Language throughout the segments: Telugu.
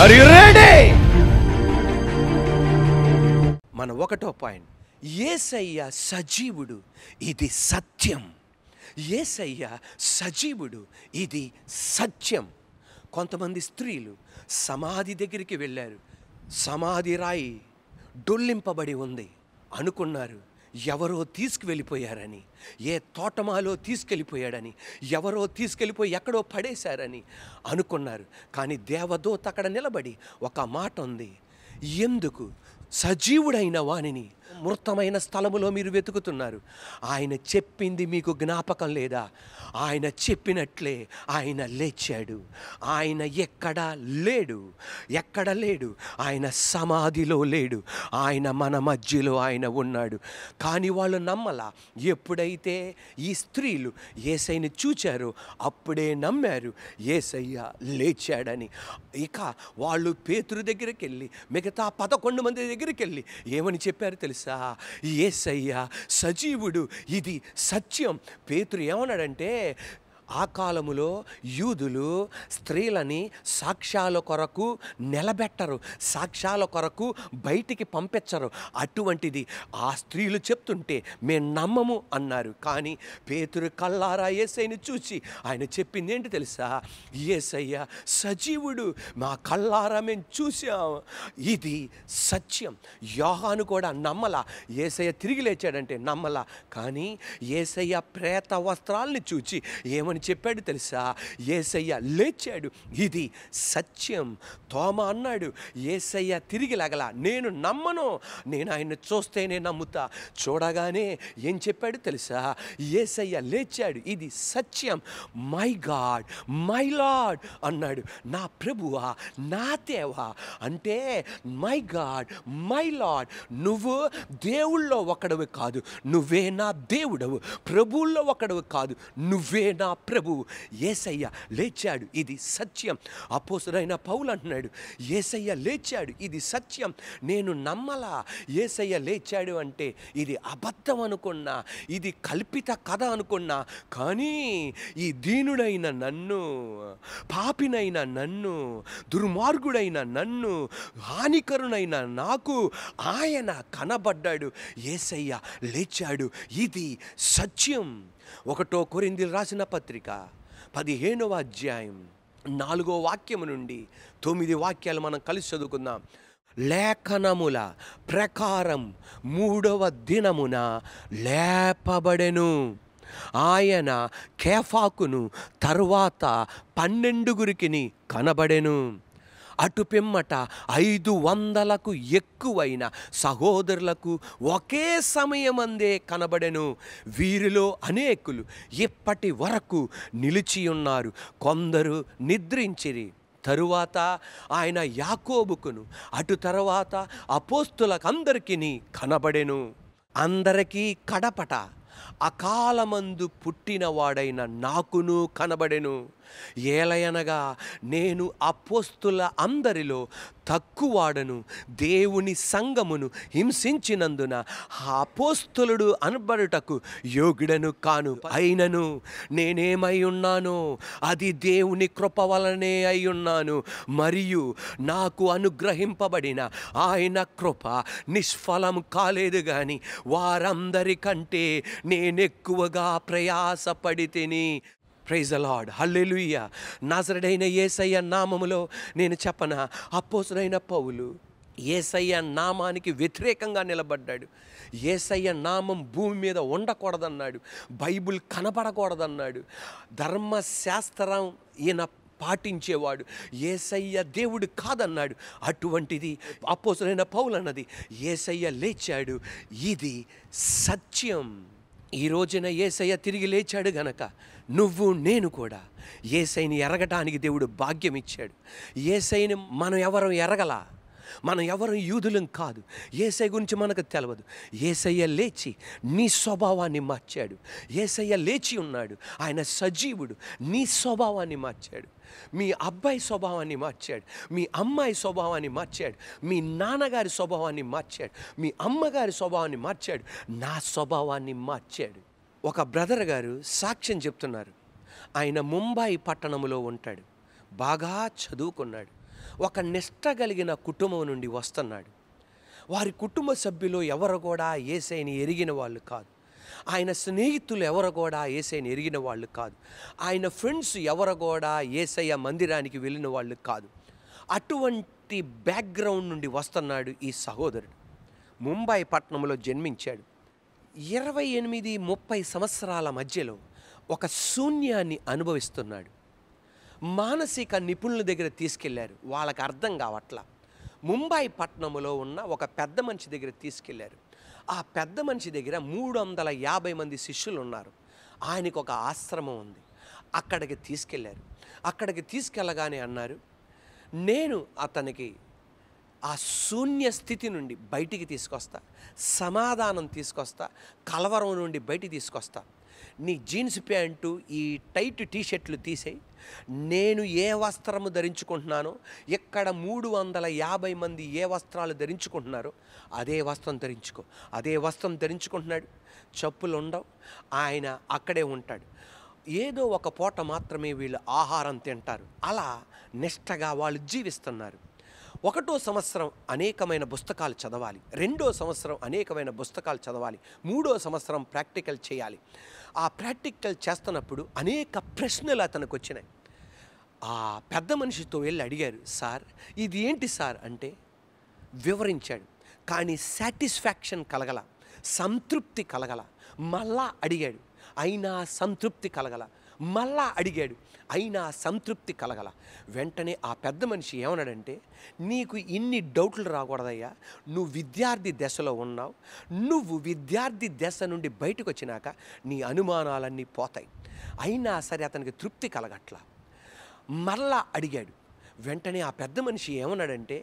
Are you ready? మన ఒకటో పాయింట్, యేసయ్య సజీవుడు, ఇది సత్యం. యేసయ్య సజీవుడు, ఇది సత్యం. కొంతమంది స్త్రీలు సమాధి దగ్గరికి వెళ్ళారు. సమాధి రాయి డొల్లింపబడి ఉంది అనుకున్నారు. ఎవరో తీసుకువెళ్ళిపోయారని, ఏ తోటమాలో తీసుకెళ్ళిపోయాడని, ఎవరో తీసుకెళ్ళిపోయి ఎక్కడో పడేశారని అనుకున్నారు. కానీ దేవదూత అక్కడ నిలబడి ఒక మాట ఉంది, ఎందుకు సజీవుడైన వానిని మృతమైన స్థలములో మీరు వెతుకుతున్నారు? ఆయన చెప్పింది మీకు జ్ఞాపకం లేదా? ఆయన చెప్పినట్లే ఆయన లేచాడు. ఆయన ఎక్కడ లేడు. ఆయన సమాధిలో లేడు. ఆయన మన మధ్యలో ఆయన ఉన్నాడు. కానీ వాళ్ళు నమ్మలా. ఎప్పుడైతే ఈ స్త్రీలు యేసయ్యని చూచారో అప్పుడే నమ్మారు యేసయ్య లేచాడని. ఇక వాళ్ళు పేతురు దగ్గరికి వెళ్ళి, మిగతా 11 మంది దగ్గరికి వెళ్ళి ఏమని చెప్పారు తెలుసా? యేసయ్య సజీవుడు, ఇది సత్యం. పేతురు ఏమన్నాడంటే, ఆ కాలములో యూదులు స్త్రీలని సాక్ష్యాల కొరకు నిలబెట్టరు, సాక్ష్యాల కొరకు బయటికి పంపించరు. అటువంటిది ఆ స్త్రీలు చెప్తుంటే మేము నమ్మము అన్నారు. కానీ పేతురు కళ్ళారా యేసయ్యని చూసి ఆయన చెప్పింది ఏంటి తెలుసా? యేసయ్య సజీవుడు, మా కళ్ళారా మేము చూసాం, ఇది సత్యం. యోహాను కూడా నమ్మలా. యేసయ్య తిరిగి లేచాడంటే నమ్మలా. కానీ యేసయ్య ప్రేత వస్త్రాలని చూచి ఏమని చెప్పాడు తెలుసా? యేసయ్య లేచాడు, ఇది సత్యం. తోమా అన్నాడు, యేసయ్య తిరిగి లేగలా, నేను నమ్మను, నేను ఆయన్ని చూస్తేనే నమ్ముతా. చూడగానే ఏం చెప్పాడు తెలుసా? యేసయ్య లేచాడు, ఇది సత్యం. మై గాడ్, మై లార్డ్ అన్నాడు. నా ప్రభువా, నా దేవా అంటే మై గాడ్, మై లార్డ్. నువ్వు దేవుళ్ళో ఒకడవి కాదు, నువ్వే నా దేవుడవు. ప్రభువుల్లో ఒకడవి కాదు, నువ్వే నా ప్రభువు. యేసయ్య లేచాడు, ఇది సత్యం. అపోస్తలుడైన పౌలు అంటున్నాడు, యేసయ్య లేచాడు, ఇది సత్యం. నేను నమ్మలా. యేసయ్య లేచాడు అంటే ఇది అబద్ధం అనుకున్నా, ఇది కల్పిత కథ అనుకున్నా. కానీ ఈ దీనుడైన నన్ను, పాపినైన నన్ను, దుర్మార్గుడైన నన్ను, హానికరునైన నాకు ఆయన కనబడ్డాడు. యేసయ్య లేచాడు, ఇది సత్యం. 1 కొరింథీయులకు రాసిన పత్రిక 15వ అధ్యాయం 4వ వాక్యము నుండి 9 వాక్యాలు మనం కలిసి చదువుకుందాం. లేఖనముల ప్రకారం 3వ దినమున లేపబడెను. ఆయన కేఫాకును తరువాత 12 కనబడెను. అటు పిమ్మట 500కు ఎక్కువైన సహోదరులకు ఒకే సమయమందే కనబడెను. వీరిలో అనేకులు ఇప్పటి వరకు నిలిచియున్నారు, కొందరు నిద్రించిరి. తరువాత ఆయన యాకోబుకును, అటు తర్వాత అపోస్తులకందరికీ కనబడెను. అందరికీ కడపట అకాలమందు పుట్టినవాడైన నాకును కనబడెను. ఏలయనగా నేను అపోస్తుల అందరిలో తక్కువాడను, దేవుని సంఘమును హింసించినందున అపోస్తులుడు అనబడుటకు యోగ్యుడను కాను. అయినను నేనేమై ఉన్నానో అది దేవుని కృప వలనే అయి ఉన్నాను. మరియు నాకు అనుగ్రహింపబడిన ఆయన కృప నిష్ఫలం కాలేదు. కానీ వారందరికంటే నేనెక్కువగా ప్రయాసపడి తిని. ప్రైజ్ ద లార్డ్, హల్లెలూయా. నాజరేయుడైన యేసయ్య నామములో నేను చెప్పనా, అపోస్తలుడైన పౌలు యేసయ్య నామానికి వ్యతిరేకంగా నిలబడ్డాడు. యేసయ్య నామం భూమి మీద ఉండకూడదన్నాడు, బైబిల్ కనబడకూడదన్నాడు, ధర్మశాస్త్రం ఈయన పాటించేవాడు, యేసయ్య దేవుడు కాదన్నాడు. అటువంటిది అపోస్తలుడైన పౌలు అన్నది, యేసయ్య లేచాడు, ఇది సత్యం. ఈ రోజున యేసయ్య తిరిగి లేచాడు గనక నువ్వు నేను కూడా యేసయ్యని ఎరగటానికి దేవుడు భాగ్యం ఇచ్చాడు. యేసయ్యని మనం ఎవరం ఎరగలా, మనం ఎవరు యూదులం కాదు. యేసయ్య గురించి మనకు తెలియదు. యేసయ్య లేచి నీ స్వభావాన్ని మార్చాడు. యేసయ్య లేచి ఉన్నాడు, ఆయన సజీవుడు. నీ స్వభావాన్ని మార్చాడు, మీ అబ్బాయి స్వభావాన్ని మార్చాడు, మీ అమ్మాయి స్వభావాన్ని మార్చాడు, మీ నాన్నగారి స్వభావాన్ని మార్చాడు, మీ అమ్మగారి స్వభావాన్ని మార్చాడు, నా స్వభావాన్ని మార్చాడు. ఒక బ్రదర్ గారు సాక్ష్యం చెప్తున్నారు. ఆయన ముంబై పట్టణంలో ఉంటాడు, బాగా చదువుకున్నాడు, ఒక నిష్ట కలిగిన కుటుంబం నుండి వస్తున్నాడు. వారి కుటుంబ సభ్యులు ఎవరు కూడా యేసయ్యని ఎరిగిన వాళ్ళు కాదు. ఆయన స్నేహితులు ఎవరు కూడా యేసయ్యని ఎరిగిన వాళ్ళు కాదు. ఆయన ఫ్రెండ్స్ ఎవరు కూడా యేసయ్య మందిరానికి వెళ్ళిన వాళ్ళు కాదు. అటువంటి బ్యాక్గ్రౌండ్ నుండి వస్తున్నాడు ఈ సహోదరుడు. ముంబై పట్టణంలో జన్మించాడు. 28-30 సంవత్సరాల మధ్యలో ఒక శూన్యాన్ని అనుభవిస్తున్నాడు. మానసిక నిపుణుల దగ్గర తీసుకెళ్లారు. వాళ్ళకి అర్థం కావట్లా. ముంబై పట్టణంలో ఉన్న ఒక పెద్ద మనిషి దగ్గర తీసుకెళ్లారు. ఆ పెద్ద మనిషి దగ్గర 350 మంది శిష్యులు ఉన్నారు. ఆయనకు ఒక ఆశ్రమం ఉంది. అక్కడికి తీసుకెళ్లారు. అక్కడికి తీసుకెళ్ళగానే అన్నారు, నేను అతనికి ఆ శూన్య స్థితి నుండి బయటికి తీసుకొస్తా, సమాధానం తీసుకొస్తా, కలవరం నుండి బయటికి తీసుకొస్తా. నీ జీన్స్ ప్యాంటు, ఈ టైట్ టీషర్ట్లు తీసేయి. నేను ఏ వస్త్రము ధరించుకుంటున్నానో, ఇక్కడ 350 మంది ఏ వస్త్రాలు ధరించుకుంటున్నారో అదే వస్త్రం ధరించుకో. అదే వస్త్రం ధరించుకుంటున్నాడు. చెప్పులు ఉండవు. ఆయన అక్కడే ఉంటాడు. ఏదో ఒక పూట మాత్రమే వీళ్ళు ఆహారం తింటారు. అలా నిష్టగా వాళ్ళు జీవిస్తున్నారు. 1వ సంవత్సరం అనేకమైన పుస్తకాలు చదవాలి. 2వ సంవత్సరం అనేకమైన పుస్తకాలు చదవాలి. 3వ సంవత్సరం ప్రాక్టికల్ చేయాలి. ఆ ప్రాక్టికల్ చేస్తున్నప్పుడు అనేక ప్రశ్నలు అతనికి వచ్చినాయి. ఆ పెద్ద మనిషితో వెళ్ళి అడిగారు, సార్ ఇది ఏంటి సార్ అంటే వివరించాడు. కానీ సాటిస్ఫాక్షన్ కలగల, సంతృప్తి కలగల. మళ్ళా అడిగాడు, అయినా సంతృప్తి కలగల. మళ్ళా అడిగాడు, అయినా సంతృప్తి కలగల. వెంటనే ఆ పెద్ద మనిషి ఏమన్నాడంటే, నీకు ఇన్ని డౌట్లు రాకూడదయ్యా, నువ్వు విద్యార్థి దశలో ఉన్నావు. నువ్వు విద్యార్థి దశ నుండి బయటకు వచ్చినాక నీ అనుమానాలన్నీ పోతాయి. అయినా సరే అతనికి తృప్తి కలగట్లా. మరలా అడిగాడు. వెంటనే ఆ పెద్ద మనిషి ఏమన్నాడంటే,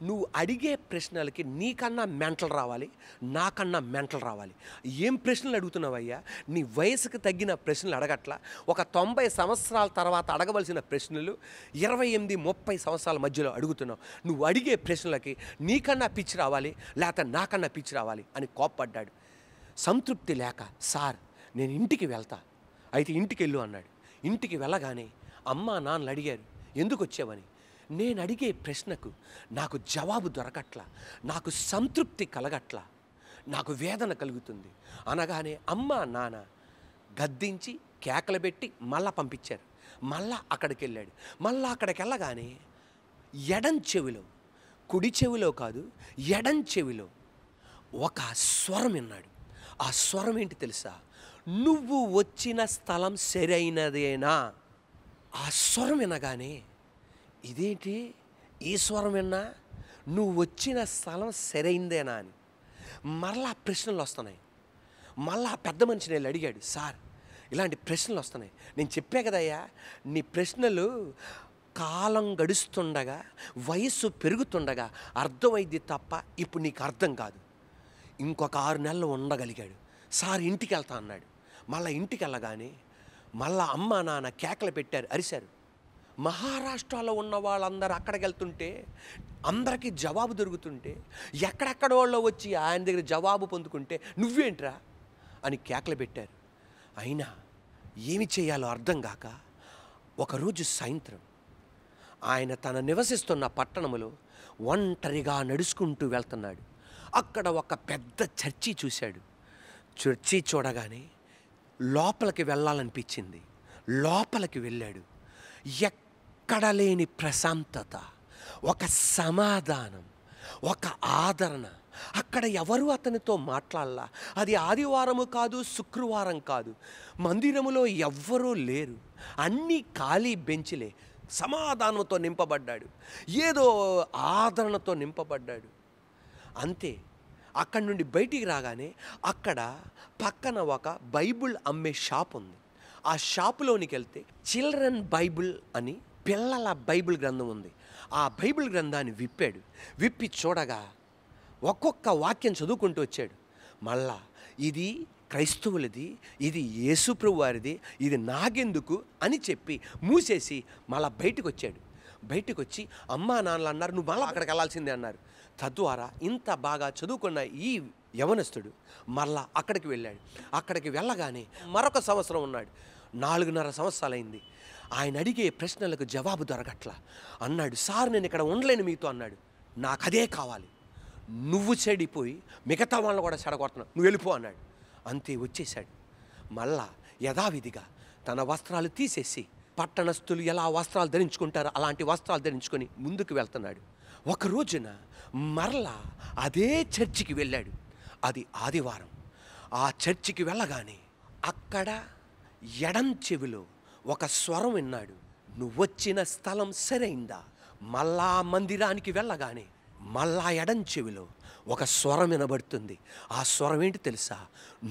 నువ్వు అడిగే ప్రశ్నలకి నీకన్నా మెంటల్ రావాలి, నాకన్నా మెంటల్ రావాలి. ఏం ప్రశ్నలు అడుగుతున్నావయ్యా? నీ వయసుకు తగ్గిన ప్రశ్నలు అడగట్లా. ఒక 90 సంవత్సరాల తర్వాత అడగవలసిన ప్రశ్నలు 28-30 సంవత్సరాల మధ్యలో అడుగుతున్నావు. నువ్వు అడిగే ప్రశ్నలకి నీకన్నా పిచ్చి రావాలి, లేకపోతే నాకన్నా పిచ్చి రావాలి అని కోప్పడ్డాడు. సంతృప్తి లేక, సార్ నేను ఇంటికి వెళ్తా. అయితే ఇంటికి వెళ్ళు అన్నాడు. ఇంటికి వెళ్ళగానే అమ్మా నాన్నలు అడిగారు, ఎందుకు వచ్చావని. నేను అడిగే ప్రశ్నకు నాకు జవాబు దొరకట్లా, నాకు సంతృప్తి కలగట్లా, నాకు వేదన కలుగుతుంది అనగానే అమ్మ నాన్న గద్దించి కేకలు పెట్టి మళ్ళా పంపించారు. మళ్ళా అక్కడికి వెళ్ళాడు. మళ్ళా అక్కడికి వెళ్ళగానే ఎడం చెవిలో, కుడి చెవిలో కాదు ఎడం చెవిలో ఒక స్వరం విన్నాడు. ఆ స్వరం ఏంటి తెలుసా? నువ్వు వచ్చిన స్థలం సరైనదేనా. ఆ స్వరం వినగానే ఇదేంటి, ఈ స్వరం విన్నా, నువ్వు వచ్చిన స్థలం సరైందేనా అని మరలా ప్రశ్నలు వస్తున్నాయి. మళ్ళా పెద్ద మనిషిని వెళ్ళి అడిగాడు, సార్ ఇలాంటి ప్రశ్నలు వస్తున్నాయి. నేను చెప్పే కదయ్యా, నీ ప్రశ్నలు కాలం గడుస్తుండగా, వయస్సు పెరుగుతుండగా అర్థమైంది తప్ప ఇప్పుడు నీకు అర్థం కాదు. ఇంకొక 6 నెలలు ఉండగలిగాడు. సార్ ఇంటికి వెళ్తా అన్నాడు. మళ్ళీ ఇంటికి వెళ్ళగానే మళ్ళా అమ్మ నాన్న కేకలు పెట్టారు, అరిశారు. మహారాష్ట్రలో ఉన్న వాళ్ళందరూ అక్కడికి వెళ్తుంటే అందరికీ జవాబు దొరుకుతుంటే ఎక్కడెక్కడ వాళ్ళు వచ్చి ఆయన దగ్గర జవాబు పొందుకుంటే నువ్వేంట్రా అని కేకలు పెట్టారు. అయినా ఏమి చేయాలో అర్థం కాక ఒకరోజు సాయంత్రం ఆయన తన నివసిస్తున్న పట్టణంలో ఒంటరిగా నడుచుకుంటూ వెళ్తున్నాడు. అక్కడ ఒక పెద్ద చర్చి చూశాడు. చర్చి చూడగానే లోపలికి వెళ్ళాలనిపించింది. లోపలికి వెళ్ళాడు. ఎక్కడ లేని ప్రశాంతత, ఒక సమాధానం, ఒక ఆదరణ. అక్కడ ఎవరు అతనితో మాట్లాడాల. అది ఆదివారము కాదు, శుక్రవారం కాదు. మందిరములో ఎవ్వరూ లేరు. అన్నీ ఖాళీ బెంచ్లే. సమాధానంతో నింపబడ్డాడు. ఏదో ఆదరణతో నింపబడ్డాడు. అంతే. అక్కడి నుండి బయటికి రాగానే అక్కడ పక్కన ఒక బైబిల్ అమ్మే షాప్ ఉంది. ఆ షాపులోనికి వెళ్తే చిల్డ్రన్ బైబిల్ అని పిల్లల బైబిల్ గ్రంథం ఉంది. ఆ బైబిల్ గ్రంథాన్ని విప్పాడు. విప్పి చూడగా ఒక్కొక్క వాక్యం చదువుకుంటూ వచ్చాడు. మళ్ళా ఇది క్రైస్తవులది, ఇది యేసుప్రభు వారిది, ఇది నాకెందుకు అని చెప్పి మూసేసి మళ్ళా బయటకు వచ్చాడు. బయటకు వచ్చి అమ్మా నాన్నలు అన్నారు, నువ్వు మళ్ళీ అక్కడికి వెళ్ళాల్సిందే అన్నారు. తద్వారా ఇంత బాగా చదువుకున్న ఈ యవనస్తుడు మళ్ళా అక్కడికి వెళ్ళాడు. అక్కడికి వెళ్ళగానే మరొక సంవత్సరం ఉన్నాడు. 4.5 సంవత్సరాలైంది. ఆయన అడిగే ప్రశ్నలకు జవాబు దొరకట్లా. అన్నాడు, సార్ నేను ఇక్కడ ఉండలేను మీతో అన్నాడు. నాకు అదే కావాలి, నువ్వు చెడిపోయి మిగతా వాళ్ళని కూడా చెడగొడుతున్నావు, నువ్వు వెళ్ళిపో అన్నాడు. అంతే వచ్చేశాడు. మళ్ళా యథావిధిగా తన వస్త్రాలు తీసేసి పట్టణస్థులు ఎలా వస్త్రాలు ధరించుకుంటారో అలాంటి వస్త్రాలు ధరించుకొని ముందుకు వెళ్తున్నాడు. ఒక రోజున మరలా అదే చర్చికి వెళ్ళాడు. అది ఆదివారం. ఆ చర్చికి వెళ్ళగానే అక్కడ ఎడం చెవిలో ఒక స్వరం విన్నాడు, నువ్వొచ్చిన స్థలం సరైందా. మళ్ళా మందిరానికి వెళ్ళగానే మళ్ళా ఎడం చెవిలో ఒక స్వరం వినబడుతుంది. ఆ స్వరం ఏంటి తెలుసా?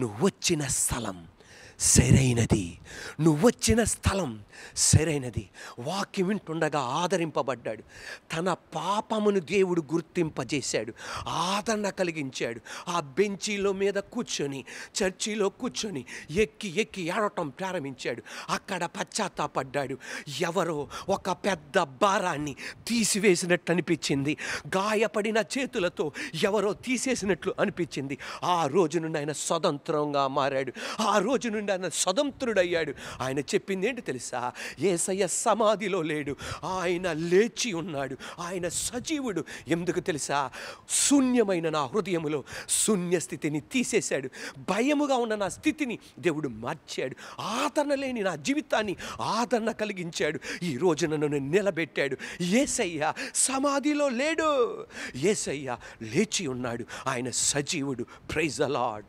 నువ్వొచ్చిన స్థలం సరైనది, నువ్వొచ్చిన స్థలం సరైనది. వాక్యం వింటుండగా ఆదరింపబడ్డాడు. తన పాపమును దేవుడు గుర్తింపజేశాడు, ఆదరణ కలిగించాడు. ఆ బెంచీలో మీద కూర్చొని చర్చిలో కూర్చొని ఎక్కి ఎక్కి ఏడవటం ప్రారంభించాడు. అక్కడ పశ్చాత్తాపడ్డాడు. ఎవరో ఒక పెద్ద భారాన్ని తీసివేసినట్టు అనిపించింది. గాయపడిన చేతులతో ఎవరో తీసేసినట్లు అనిపించింది. ఆ రోజు నుండి ఆయన స్వతంత్రంగా మారాడు. ఆ రోజు నుండి ఆయన స్వతంత్రుడయ్యాడు. ఆయన చెప్పింది ఏంటి తెలుసా? యేసయ్య సమాధిలో లేడు, ఆయన లేచి ఉన్నాడు, ఆయన సజీవుడు. ఎందుకు తెలుసా? శూన్యమైన నా హృదయములో శూన్య స్థితిని తీసేశాడు. భయముగా ఉన్న నా స్థితిని దేవుడు మార్చాడు. ఆదరణ లేని నా జీవితాన్ని ఆదరణ కలిగించాడు. ఈ రోజు నన్ను నిలబెట్టాడు. యేసయ్య సమాధిలో లేడు, యేసయ్య లేచి ఉన్నాడు, ఆయన సజీవుడు. Praise the lord.